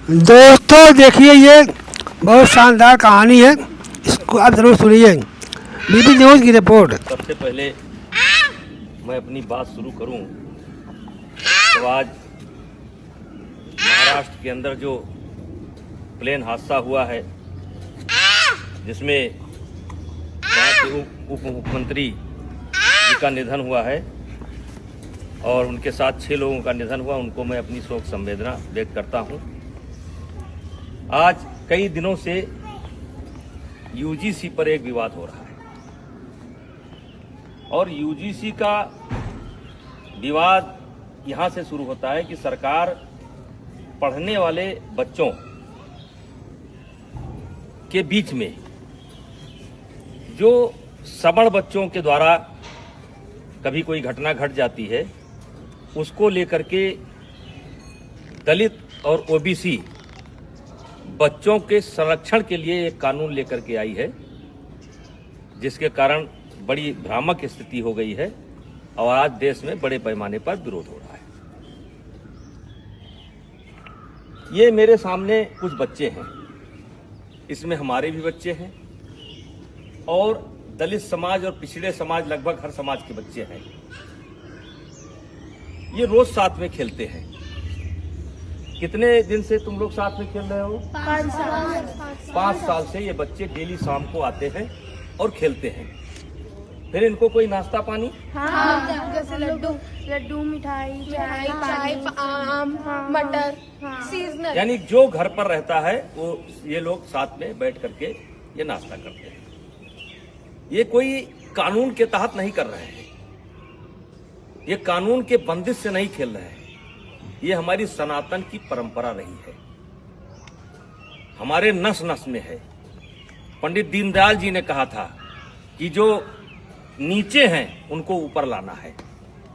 दोस्तों देखिए, ये बहुत शानदार कहानी है, इसको आप ज़रूर सुनिए। बीबी न्यूज़ की रिपोर्ट। सबसे पहले मैं अपनी बात शुरू करूं तो आज महाराष्ट्र के अंदर जो प्लेन हादसा हुआ है, जिसमें वहाँ के उप मुख्यमंत्री जी का निधन हुआ है और उनके साथ 6 लोगों का निधन हुआ, उनको मैं अपनी शोक संवेदना व्यक्त करता हूं। आज कई दिनों से यूजीसी पर एक विवाद हो रहा है और यूजीसी का विवाद यहां से शुरू होता है कि सरकार पढ़ने वाले बच्चों के बीच में जो सवर्ण बच्चों के द्वारा कभी कोई घटना घट जाती है, उसको लेकर के दलित और ओबीसी बच्चों के संरक्षण के लिए एक कानून लेकर के आई है, जिसके कारण बड़ी भ्रामक स्थिति हो गई है और आज देश में बड़े पैमाने पर विरोध हो रहा है। ये मेरे सामने कुछ बच्चे हैं, इसमें हमारे भी बच्चे हैं और दलित समाज और पिछड़े समाज, लगभग हर समाज के बच्चे हैं। ये रोज साथ में खेलते हैं। कितने दिन से तुम लोग साथ में खेल रहे हो? 5 साल से ये बच्चे डेली शाम को आते हैं और खेलते हैं। फिर इनको कोई नाश्ता पानी? हाँ, जैसे लड्डू, मिठाई, चाय, आम, मटर, सीजनल। यानी जो घर पर रहता है वो ये लोग साथ में बैठ करके ये नाश्ता करते हैं। ये कोई कानून के तहत नहीं कर रहे हैं, ये कानून के बंदिश से नहीं खेल रहे हैं। ये हमारी सनातन की परंपरा रही है, हमारे नस नस में है। पंडित दीनदयाल जी ने कहा था कि जो नीचे हैं उनको ऊपर लाना है,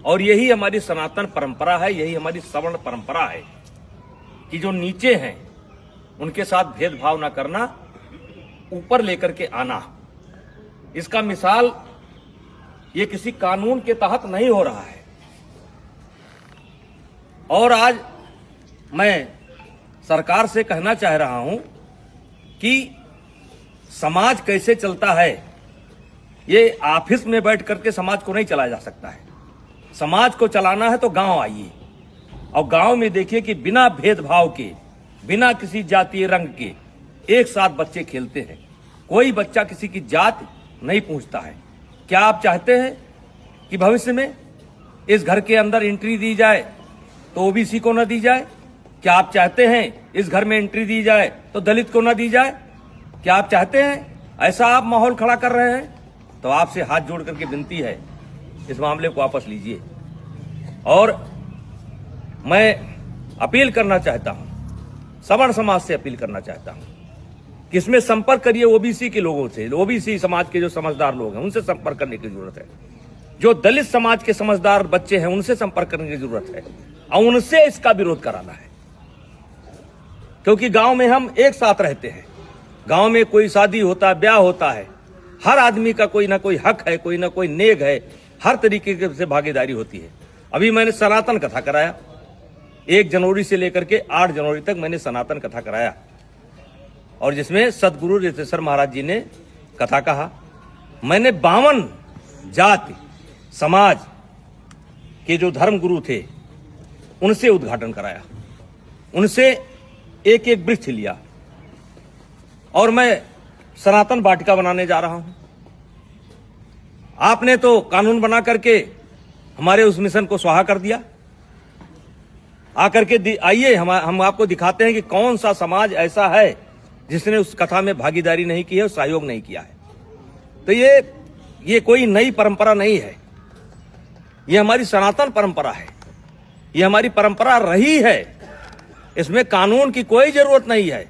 और यही हमारी सनातन परंपरा है, यही हमारी सवर्ण परंपरा है कि जो नीचे हैं उनके साथ भेदभाव ना करना, ऊपर लेकर के आना। इसका मिसाल ये किसी कानून के तहत नहीं हो रहा है। और आज मैं सरकार से कहना चाह रहा हूं कि समाज कैसे चलता है, ये ऑफिस में बैठ करके समाज को नहीं चलाया जा सकता है। समाज को चलाना है तो गांव आइए और गांव में देखिए कि बिना भेदभाव के, बिना किसी जातीय रंग के एक साथ बच्चे खेलते हैं। कोई बच्चा किसी की जात नहीं पूछता है। क्या आप चाहते हैं कि भविष्य में इस घर के अंदर एंट्री दी जाए तो ओबीसी को न दी जाए? क्या आप चाहते हैं इस घर में एंट्री दी जाए तो दलित को न दी जाए? क्या आप चाहते हैं ऐसा आप माहौल खड़ा कर रहे हैं? तो आपसे हाथ जोड़ करके विनती है, इस मामले को वापस लीजिए। और मैं अपील करना चाहता हूं, सवर्ण समाज से अपील करना चाहता हूं कि इसमें संपर्क करिए ओबीसी के लोगों से। ओबीसी समाज के जो समझदार लोग हैं उनसे संपर्क करने की जरूरत है। जो दलित समाज के समझदार बच्चे हैं उनसे संपर्क करने की जरूरत है और उनसे इसका विरोध कराना है, क्योंकि गांव में हम एक साथ रहते हैं। गांव में कोई शादी होता है, ब्याह होता है, हर आदमी का कोई ना कोई हक है, कोई ना कोई नेग है, हर तरीके से भागीदारी होती है। अभी मैंने सनातन कथा कराया, 1 जनवरी से लेकर के 8 जनवरी तक मैंने सनातन कथा कराया, और जिसमें सदगुरु रितेश्वर महाराज जी ने कथा कहा। मैंने 52 जाति समाज के जो धर्म गुरु थे उनसे उद्घाटन कराया, उनसे एक एक वृक्ष लिया, और मैं सनातन वाटिका बनाने जा रहा हूं। आपने तो कानून बना करके हमारे उस मिशन को स्वाहा कर दिया। आकर के आइए, हम आपको दिखाते हैं कि कौन सा समाज ऐसा है जिसने उस कथा में भागीदारी नहीं की है और सहयोग नहीं किया है। तो ये कोई नई परंपरा नहीं है, ये हमारी सनातन परंपरा है, ये हमारी परंपरा रही है। इसमें कानून की कोई जरूरत नहीं है।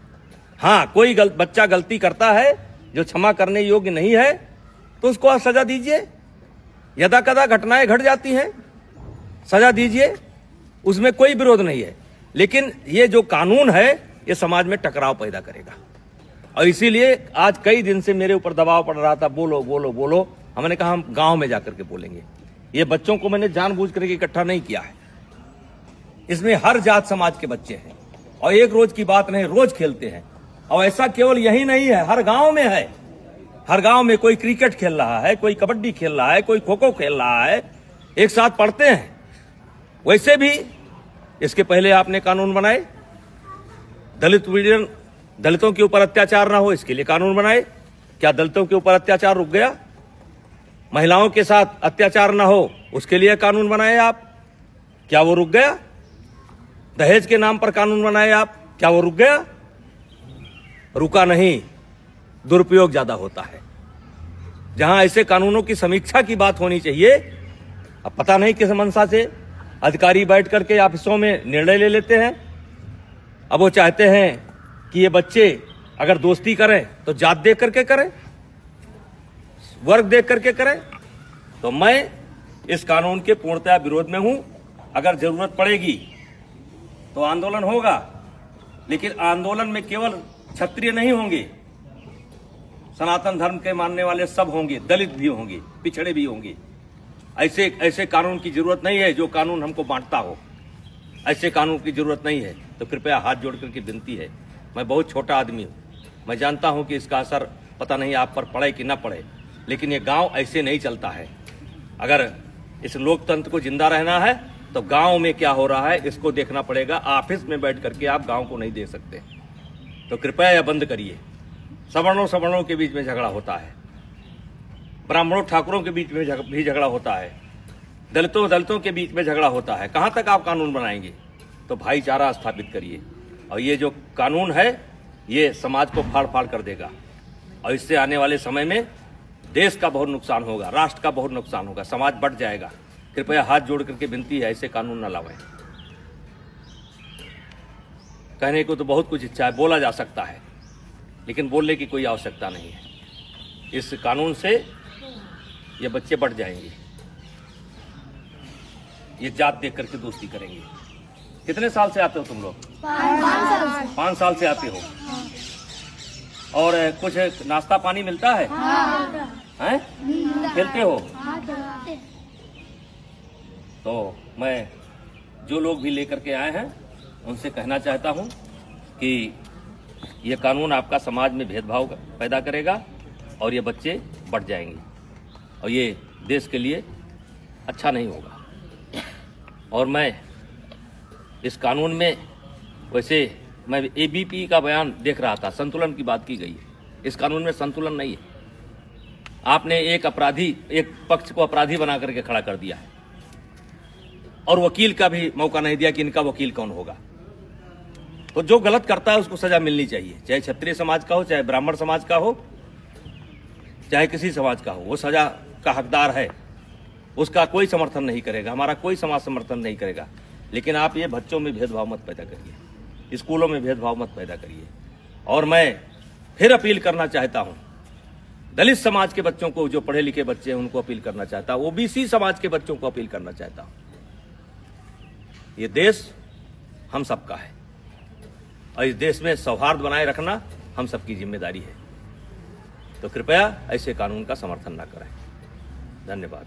हाँ, कोई बच्चा गलती करता है जो क्षमा करने योग्य नहीं है तो उसको आप सजा दीजिए। यदा कदा घटनाएं घट जाती हैं, सजा दीजिए, उसमें कोई विरोध नहीं है। लेकिन ये जो कानून है ये समाज में टकराव पैदा करेगा, और इसीलिए आज कई दिन से मेरे ऊपर दबाव पड़ रहा था, बोलो बोलो बोलो। हमने कहा हम गांव में जाकर के बोलेंगे। ये बच्चों को मैंने जानबूझ करके इकट्ठा नहीं किया है, इसमें हर जात समाज के बच्चे हैं। और एक रोज की बात नहीं, रोज खेलते हैं। और ऐसा केवल यही नहीं है, हर गांव में है। हर गांव में कोई क्रिकेट खेल रहा है, कोई कबड्डी खेल रहा है, कोई खो खो खेल रहा है, एक साथ पढ़ते हैं। वैसे भी इसके पहले आपने कानून बनाए, दलितों के ऊपर अत्याचार ना हो इसके लिए कानून बनाए। क्या दलितों के ऊपर अत्याचार रुक गया? महिलाओं के साथ अत्याचार ना हो उसके लिए कानून बनाए आप, क्या वो रुक गया? दहेज के नाम पर कानून बनाए आप, क्या वो रुक गया? रुका नहीं, दुरुपयोग ज्यादा होता है। जहां ऐसे कानूनों की समीक्षा की बात होनी चाहिए, अब पता नहीं किस मंशा से अधिकारी बैठ करके ऑफिसों में निर्णय ले लेते हैं। अब वो चाहते हैं कि ये बच्चे अगर दोस्ती करें तो जात देख करके करें, वर्ग देख करके करें। तो मैं इस कानून के पूर्णतः विरोध में हूं। अगर जरूरत पड़ेगी तो आंदोलन होगा, लेकिन आंदोलन में केवल क्षत्रिय नहीं होंगे, सनातन धर्म के मानने वाले सब होंगे, दलित भी होंगे, पिछड़े भी होंगे। ऐसे कानून की जरूरत नहीं है जो कानून हमको बांटता हो। ऐसे कानून की जरूरत नहीं है। तो कृपया हाथ जोड़ करके विनती है, मैं बहुत छोटा आदमी हूं, मैं जानता हूं कि इसका असर पता नहीं आप पर पड़े कि ना पड़े, लेकिन ये गांव ऐसे नहीं चलता है। अगर इस लोकतंत्र को जिंदा रहना है तो गांव में क्या हो रहा है इसको देखना पड़ेगा। ऑफिस में बैठ करके आप गांव को नहीं देख सकते। तो कृपया यह बंद करिए। सवर्णों के बीच में झगड़ा होता है, ब्राह्मणों ठाकुरों के बीच में भी झगड़ा होता है, दलितों के बीच में झगड़ा होता है। कहां तक आप कानून बनाएंगे? तो भाईचारा स्थापित करिए। और ये जो कानून है ये समाज को फाड़ फाड़ कर देगा, और इससे आने वाले समय में देश का बहुत नुकसान होगा, राष्ट्र का बहुत नुकसान होगा, समाज बढ़ जाएगा। कृपया हाथ जोड़ करके विनती है, ऐसे कानून न लावें। कहने को तो बहुत कुछ इच्छा है, बोला जा सकता है, लेकिन बोलने की कोई आवश्यकता नहीं है। इस कानून से ये बच्चे बढ़ जाएंगे, ये जात देख करके दोस्ती करेंगे। कितने साल से आते हो तुम लोग? 5 साल से आते हो। और कुछ नाश्ता पानी मिलता है? हैं? खेलते हो? तो मैं जो लोग भी लेकर के आए हैं उनसे कहना चाहता हूं कि ये कानून आपका समाज में भेदभाव पैदा करेगा और ये बच्चे बढ़ जाएंगे, और ये देश के लिए अच्छा नहीं होगा। और मैं इस कानून में, वैसे मैं एबीपी का बयान देख रहा था, संतुलन की बात की गई है। इस कानून में संतुलन नहीं है। आपने एक पक्ष को अपराधी बना करके खड़ा कर दिया है, और वकील का भी मौका नहीं दिया कि इनका वकील कौन होगा। तो जो गलत करता है उसको सजा मिलनी चाहिए, चाहे क्षत्रिय समाज का हो, चाहे ब्राह्मण समाज का हो, चाहे किसी समाज का हो, वो सजा का हकदार है। उसका कोई समर्थन नहीं करेगा, हमारा कोई समाज समर्थन नहीं करेगा। लेकिन आप ये बच्चों में भेदभाव मत पैदा करिए, स्कूलों में भेदभाव मत पैदा करिए। और मैं फिर अपील करना चाहता हूं दलित समाज के बच्चों को, जो पढ़े लिखे बच्चे हैं उनको अपील करना चाहता हूं, ओबीसी समाज के बच्चों को अपील करना चाहता हूं। ये देश हम सबका है, और इस देश में सौहार्द बनाए रखना हम सबकी जिम्मेदारी है। तो कृपया ऐसे कानून का समर्थन न करें। धन्यवाद।